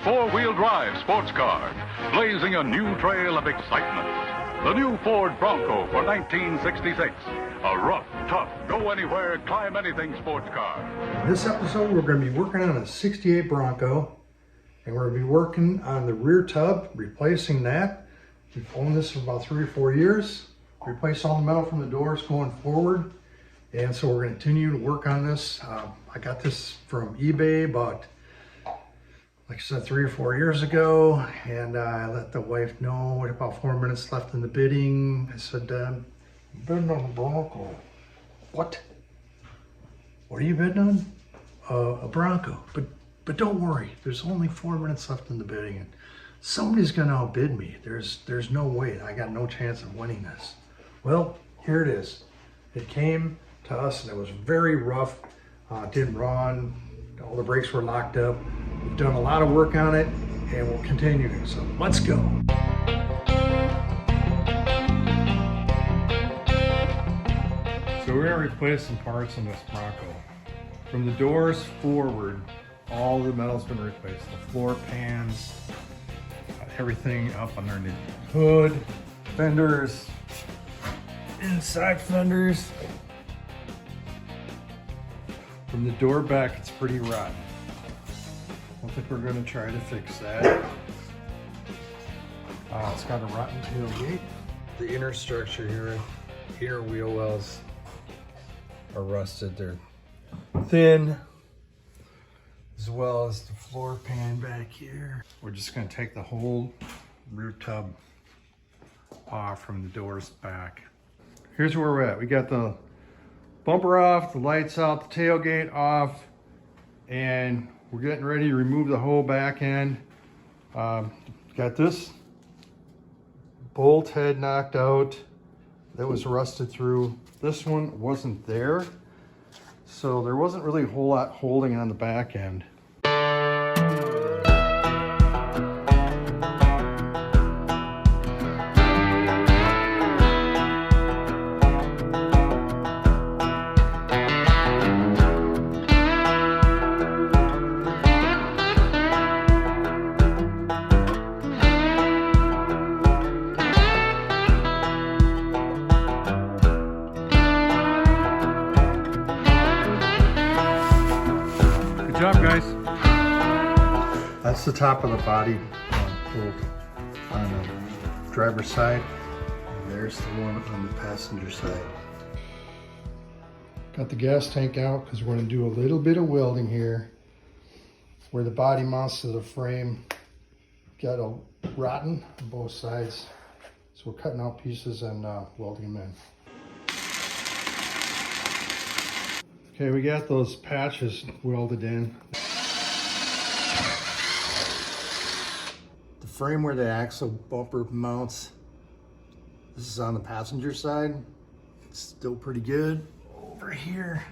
four-wheel drive sports car, blazing a new trail of excitement. The new Ford Bronco for 1966. A rough, tough, go-anywhere, climb-anything sports car. In this episode, we're going to be working on a 68 Bronco, and we're going to be working on the rear tub, replacing that. We've owned this for about 3 or 4 years. Replace all the metal from the doors going forward, and so we're going to continue to work on this. I got this from eBay about, like I said, 3 or 4 years ago, and I let the wife know with about 4 minutes left in the bidding. I said, bidding on a Bronco. What? What are you bidding on? A Bronco. But don't worry, there's only 4 minutes left in the bidding, and somebody's gonna outbid me. There's no way. I got no chance of winning this. Well, here it is. It came to us and it was very rough. Didn't run. All the brakes were locked up. We've done a lot of work on it and we'll continue. So let's go. So we're gonna replace some parts on this Bronco. From the doors forward, all the metal's been replaced. The floor pans, everything up underneath the hood, fenders, inside fenders. From the door back, it's pretty rotten. I don't think we're gonna try to fix that. It's got a rotten tailgate. The inner structure here, inner wheel wells are rusted. They're thin, as well as the floor pan back here. We're just gonna take the whole rear tub off from the doors back. Here's where we're at. We got the bumper off, the lights out, the tailgate off, and we're getting ready to remove the whole back end. Got this bolt head knocked out that was rusted through. This one wasn't there, so there wasn't really a whole lot holding on the back end. Good job, guys. That's the top of the body bolt on the driver's side. And there's the one on the passenger side. Got the gas tank out because we're going to do a little bit of welding here where the body mounts to the frame got a rotten on both sides. So we're cutting out pieces and welding them in. Okay, we got those patches welded in. The frame where the axle bumper mounts, this is on the passenger side. It's still pretty good. Over here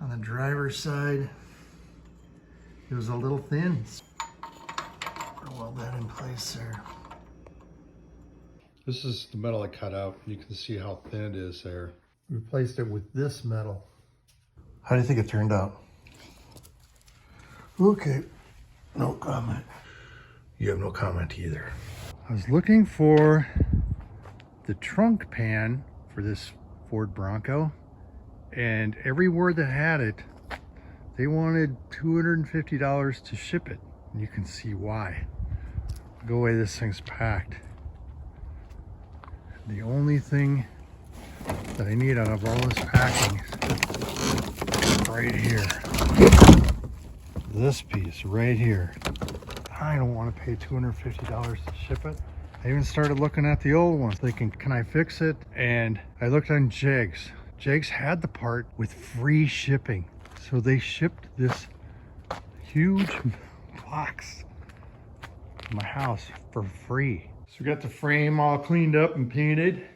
on the driver's side, it was a little thin. I'll weld that in place there. This is the metal I cut out. You can see how thin it is there. Replaced it with this metal. How do you think it turned out? Okay, no comment. You have no comment either. I was looking for the trunk pan for this Ford Bronco, and everywhere that had it, they wanted $250 to ship it. And you can see why. Look the way this thing's packed. The only thing that I need out of all this packing right here, this piece right here. I don't want to pay $250 to ship it. I even started looking at the old ones thinking, can I fix it? And I looked on Jegs. Jegs had the part with free shipping, so they shipped this huge box to my house for free. So we got the frame all cleaned up and painted.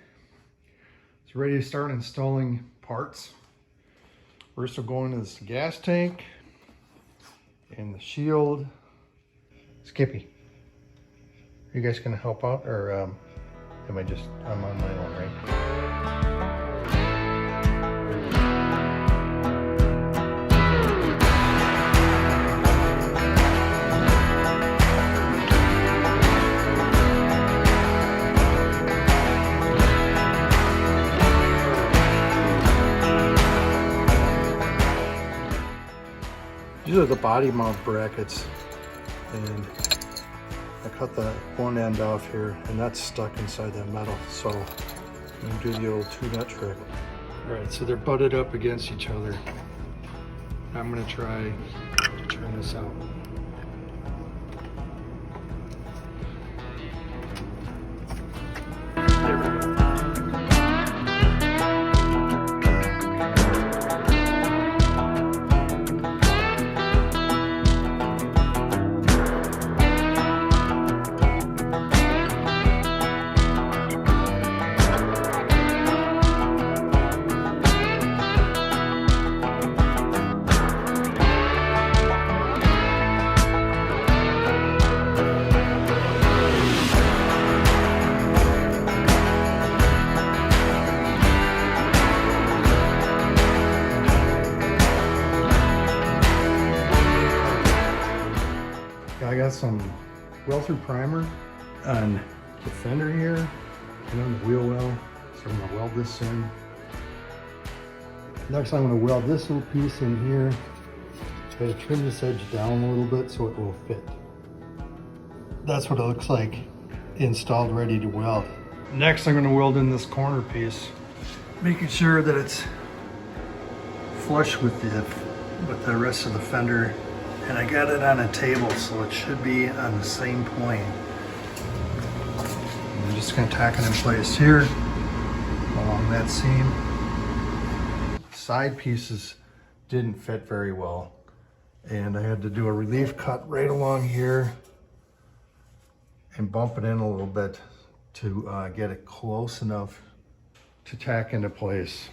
It's ready to start installing parts. First we'll go into this gas tank and the shield. Skippy, are you guys gonna help out, or am I just, I'm on my own, right? are the body mount brackets, and I cut the one end off here, and that's stuck inside that metal. So I'm gonna do the old 2-nut trick. All right, so they're butted up against each other. I'm gonna try to turn this out. There we go. I got some weld-through primer on the fender here and on the wheel well, so I'm going to weld this in. Next I'm going to weld this little piece in here. I'm going to trim this edge down a little bit so it will fit. That's what it looks like installed, ready to weld. Next I'm going to weld in this corner piece, making sure that it's flush with the rest of the fender. And I got it on a table, so it should be on the same plane. I'm just going to tack it in place here along that seam. Side pieces didn't fit very well, and I had to do a relief cut right along here and bump it in a little bit to get it close enough to tack into place.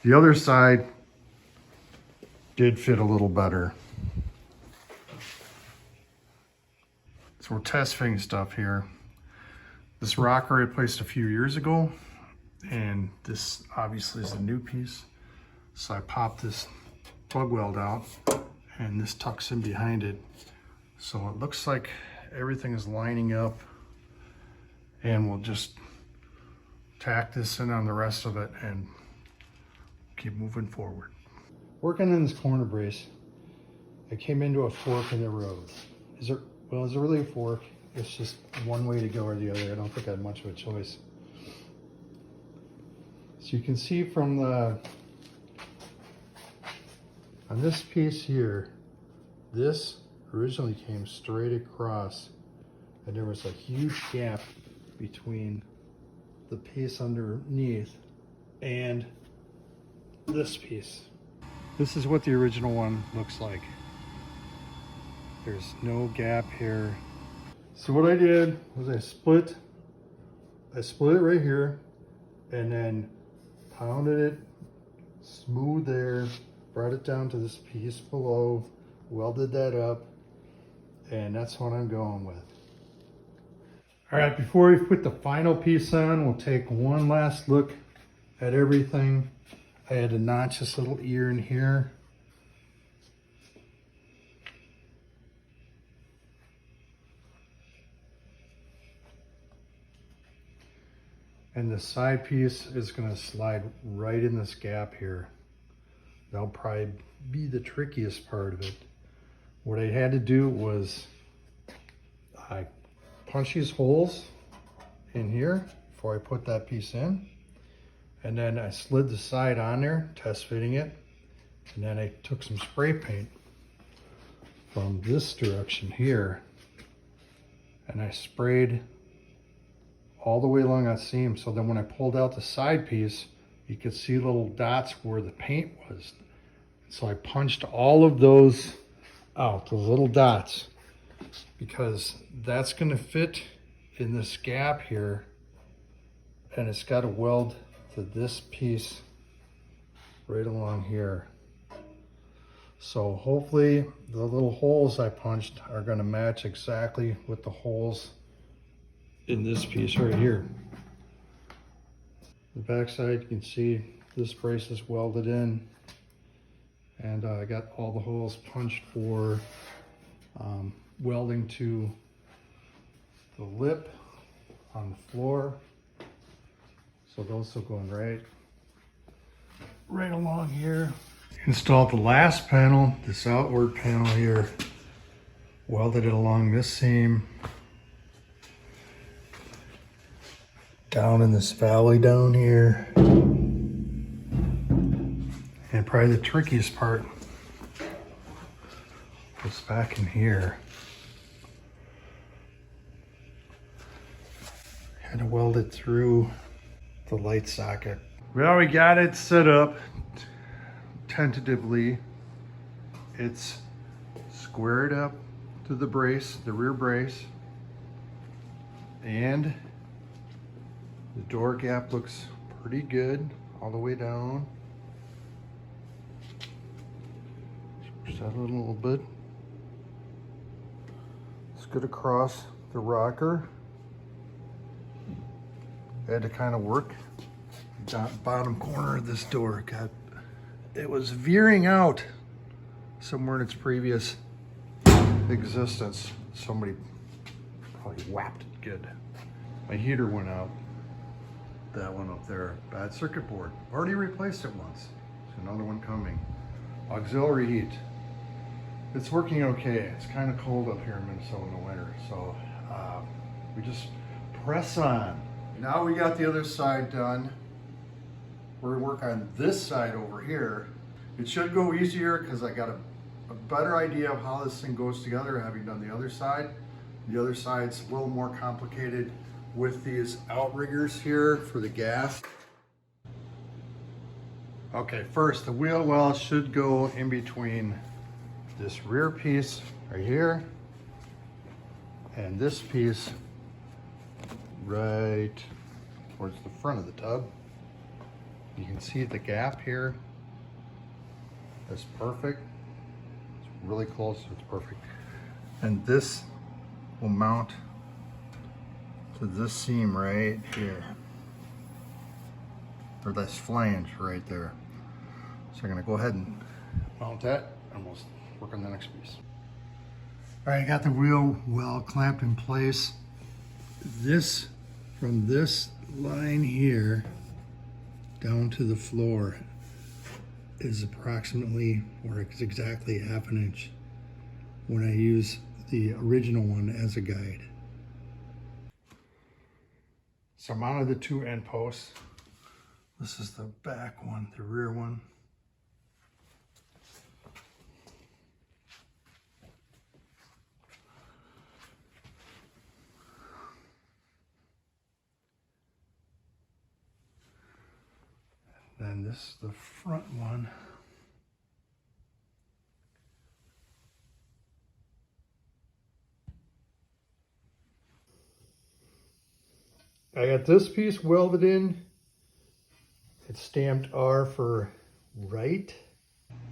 The other side did fit a little better. So we're test fitting stuff here. This rocker I placed a few years ago, and this obviously is a new piece. So I popped this plug weld out, and this tucks in behind it. So it looks like everything is lining up, and we'll just tack this in on the rest of it and keep moving forward. Working on this corner brace, I came into a fork in the road. Is it really a fork? It's just one way to go or the other. I don't think I had much of a choice. So you can see from on this piece here, this originally came straight across, and there was a huge gap between the piece underneath and this piece. This is what the original one looks like. There's no gap here. So what I did was I split it right here, and then pounded it smooth there, brought it down to this piece below, welded that up, and that's what I'm going with. All right, before we put the final piece on, we'll take one last look at everything. I had to notch this little ear in here. And the side piece is going to slide right in this gap here. That'll probably be the trickiest part of it. What I had to do was I punched these holes in here before I put that piece in. And then I slid the side on there, test fitting it. And then I took some spray paint from this direction here, and I sprayed all the way along that seam. So then when I pulled out the side piece, you could see little dots where the paint was. So I punched all of those out, those little dots, because that's gonna fit in this gap here, and it's got to weld to this piece right along here. So hopefully the little holes I punched are gonna match exactly with the holes in this piece right here. The back side, you can see this brace is welded in, and I got all the holes punched for welding to the lip on the floor. So those will go in right along here. Installed the last panel, this outward panel here, welded it along this seam, down in this valley down here. And probably the trickiest part was back in here. Had to weld it through the light socket. Well, we got it set up tentatively. It's squared up to the brace, the rear brace, and the door gap looks pretty good all the way down. Push that a little bit. It's good across the rocker. I had to kind of work the bottom corner of this door. It was veering out somewhere in its previous existence. Somebody probably whapped it good. My heater went out. That one up there, bad circuit board. Already replaced it once. There's another one coming. Auxiliary heat. It's working okay. It's kind of cold up here in Minnesota in the winter, so we just press on. Now we got the other side done. We're gonna work on this side over here. It should go easier because I got a better idea of how this thing goes together having done the other side. The other side's a little more complicated with these outriggers here for the gas. Okay, first the wheel well should go in between this rear piece right here and this piece right towards the front of the tub. You can see the gap here. That's perfect. It's really close, it's perfect. And this will mount to this seam right here, or this flange right there. So I'm gonna go ahead and mount that and we'll work on the next piece. All right, I got the wheel well clamped in place. This, from this line here down to the floor is approximately, or it's exactly ½ inch when I use the original one as a guide. So I mounted the two end posts. This is the back one, the rear one. Then this is the front one. I got this piece welded in. It's stamped R for right.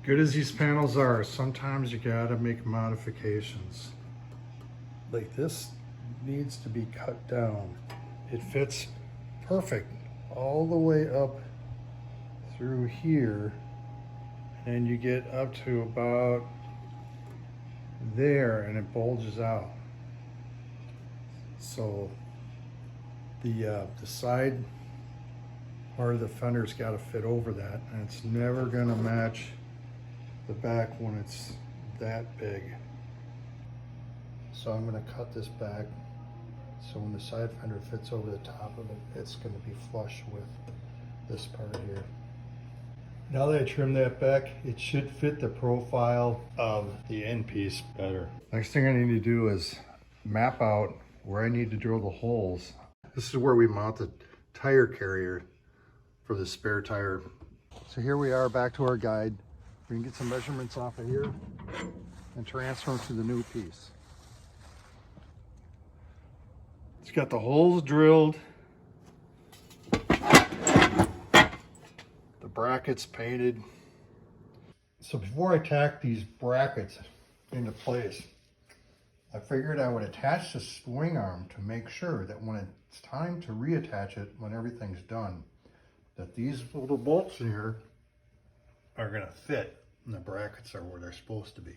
Good as these panels are, sometimes you gotta make modifications. Like this needs to be cut down. It fits perfect all the way up through here, and you get up to about there and it bulges out. So the side part of the fender's got to fit over that, and it's never going to match the back when it's that big. So I'm going to cut this back so when the side fender fits over the top of it, it's going to be flush with this part here. Now that I trim that back, it should fit the profile of the end piece better. Next thing I need to do is map out where I need to drill the holes. This is where we mount the tire carrier for the spare tire. So here we are back to our guide. We can get some measurements off of here and transfer them to the new piece. It's got the holes drilled, the brackets painted. So before I tack these brackets into place, I figured I would attach the swing arm to make sure that when it's time to reattach it, when everything's done, that these little bolts in here are gonna fit and the brackets are where they're supposed to be.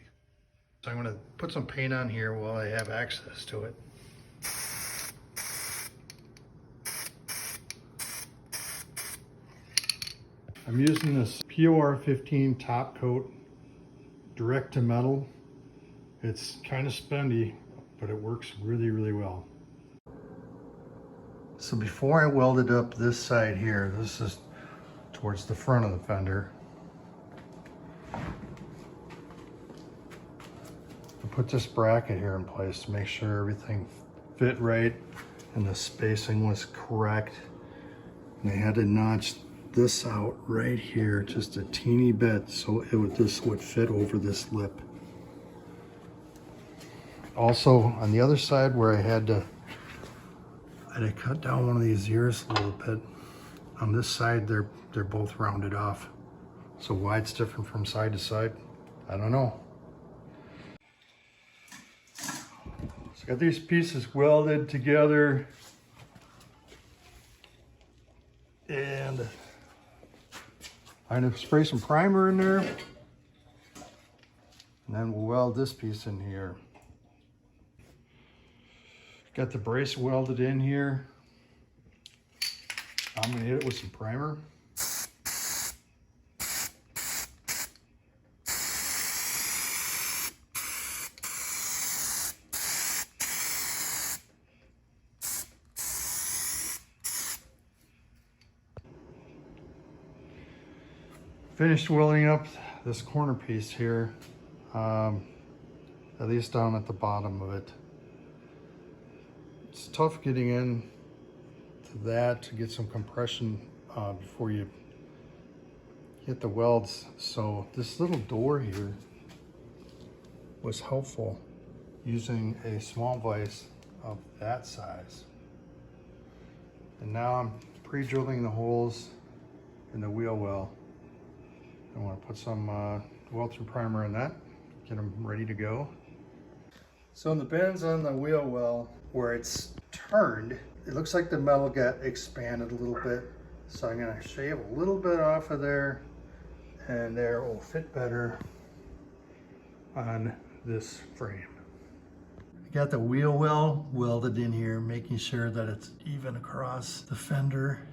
So I'm gonna put some paint on here while I have access to it. I'm using this POR 15 top coat direct to metal. It's kind of spendy, but it works really, really well. So before I welded up this side here, this is towards the front of the fender, I put this bracket here in place to make sure everything fit right and the spacing was correct. And I had to notch this out right here just a teeny bit so this would fit over this lip. Also on the other side where I had to cut down one of these ears a little bit. On this side they're both rounded off. So why it's different from side to side, I don't know. So I got these pieces welded together, and I'm gonna spray some primer in there, and then we'll weld this piece in here. Got the brace welded in here. I'm gonna hit it with some primer. Finished welding up this corner piece here, at least down at the bottom of it. It's tough getting in to that to get some compression before you hit the welds. So this little door here was helpful, using a small vise of that size. And now I'm pre-drilling the holes in the wheel well. I want to put some weld-through primer in that, get them ready to go. So in the bends on the wheel well, where it's turned, it looks like the metal got expanded a little bit. So I'm gonna shave a little bit off of there, and there will fit better on this frame. I got the wheel well welded in here, making sure that it's even across the fender.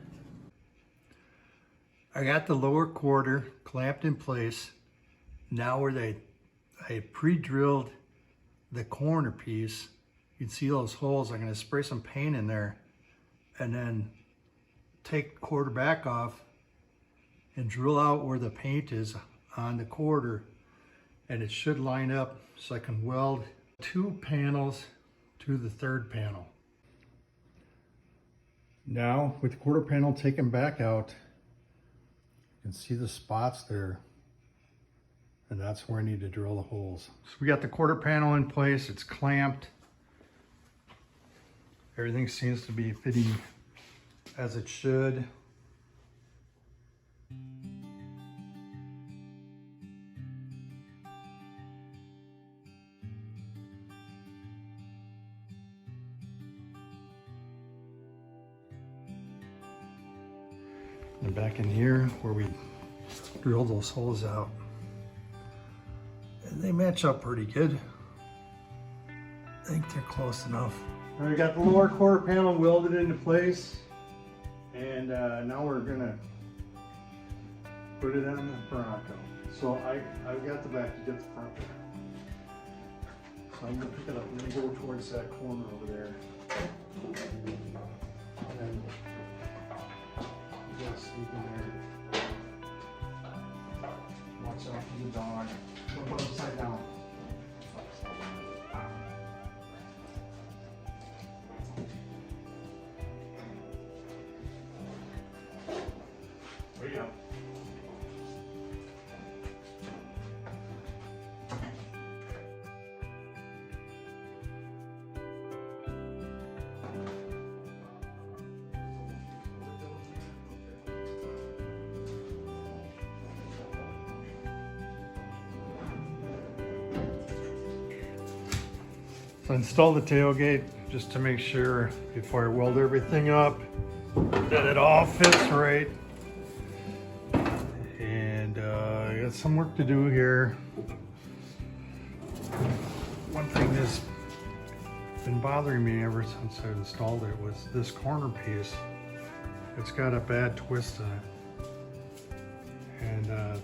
I got the lower quarter clamped in place. Now where I pre-drilled the corner piece, you can see those holes. I'm gonna spray some paint in there and then take the quarter back off and drill out where the paint is on the quarter, and it should line up so I can weld 2 panels to the 3rd panel. Now with the quarter panel taken back out, you can see the spots there, and that's where I need to drill the holes. So we got the quarter panel in place, it's clamped. Everything seems to be fitting as it should. And back in here where we drilled those holes out, and they match up pretty good. I think they're close enough. And we got the lower quarter panel welded into place, and now we're gonna put it on the Bronco. So I've got the back, you get the front there. So I'm gonna pick it up and go towards that corner over there. And then sleep in there. Watch out for the dog. Don't put it upside down. There you go. So install the tailgate just to make sure before I weld everything up that it all fits right. And I got some work to do here. One thing that's been bothering me ever since I installed it was this corner piece. It's got a bad twist in it. and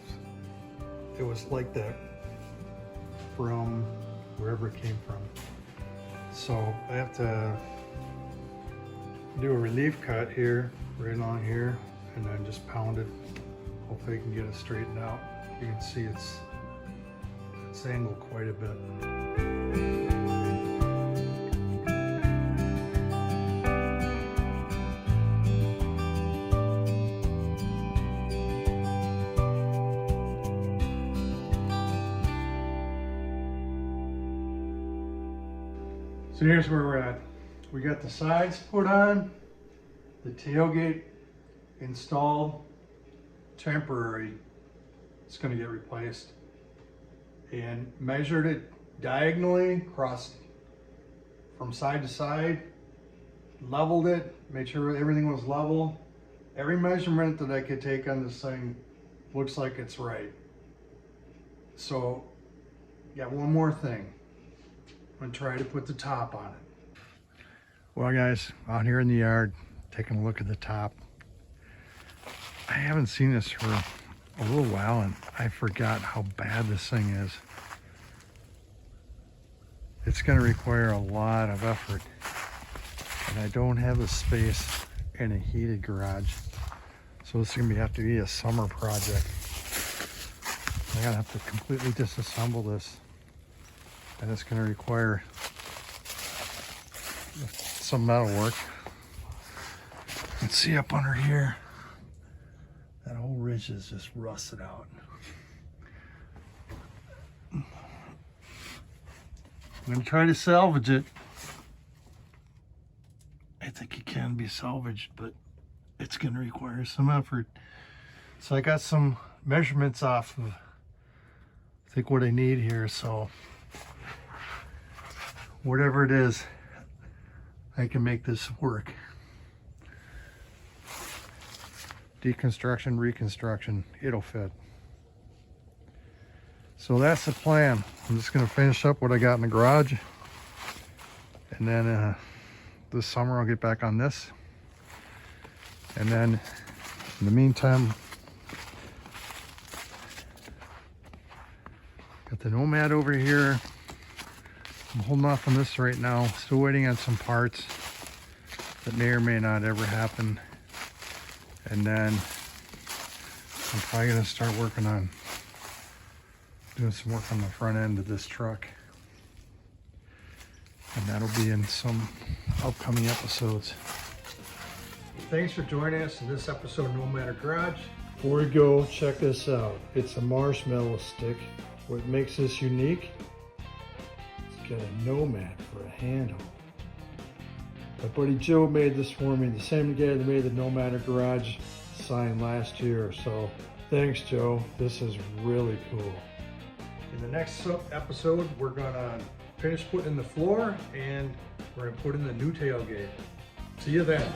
it was like that from wherever it came from. So I have to do a relief cut here, right along here, and then just pound it. Hopefully I can get it straightened out. You can see it's angled quite a bit. So here's where we're at. We got the sides put on, the tailgate installed, temporary. It's going to get replaced. And measured it diagonally across from side to side, leveled it, made sure everything was level. Every measurement that I could take on this thing looks like it's right. So, got one more thing. I'm gonna try to put the top on it. Well guys, out here in the yard, taking a look at the top. I haven't seen this for a little while and I forgot how bad this thing is. It's gonna require a lot of effort. And I don't have the space in a heated garage. So this is gonna have to be a summer project. I'm gonna have to completely disassemble this. And it's going to require some metal work. Let's see up under here. That whole ridge is just rusted out. I'm going to try to salvage it. I think it can be salvaged, but it's going to require some effort. So I got some measurements off of, I think, what I need here. So whatever it is, I can make this work. Deconstruction, reconstruction, it'll fit. So that's the plan. I'm just gonna finish up what I got in the garage. And then this summer I'll get back on this. And then in the meantime, got the Nomad over here. I'm holding off on this right now. Still waiting on some parts that may or may not ever happen. And then I'm probably gonna start working on doing some work on the front end of this truck. And that'll be in some upcoming episodes. Thanks for joining us in this episode of Nomad Garage. Before we go, check this out. It's a marshmallow stick. What makes this unique? Got a Nomad for a handle. My buddy Joe made this for me. The same guy that made the Nomad Garage sign last year. So thanks, Joe. This is really cool. In the next episode, we're gonna finish putting in the floor and we're gonna put in the new tailgate. See you then.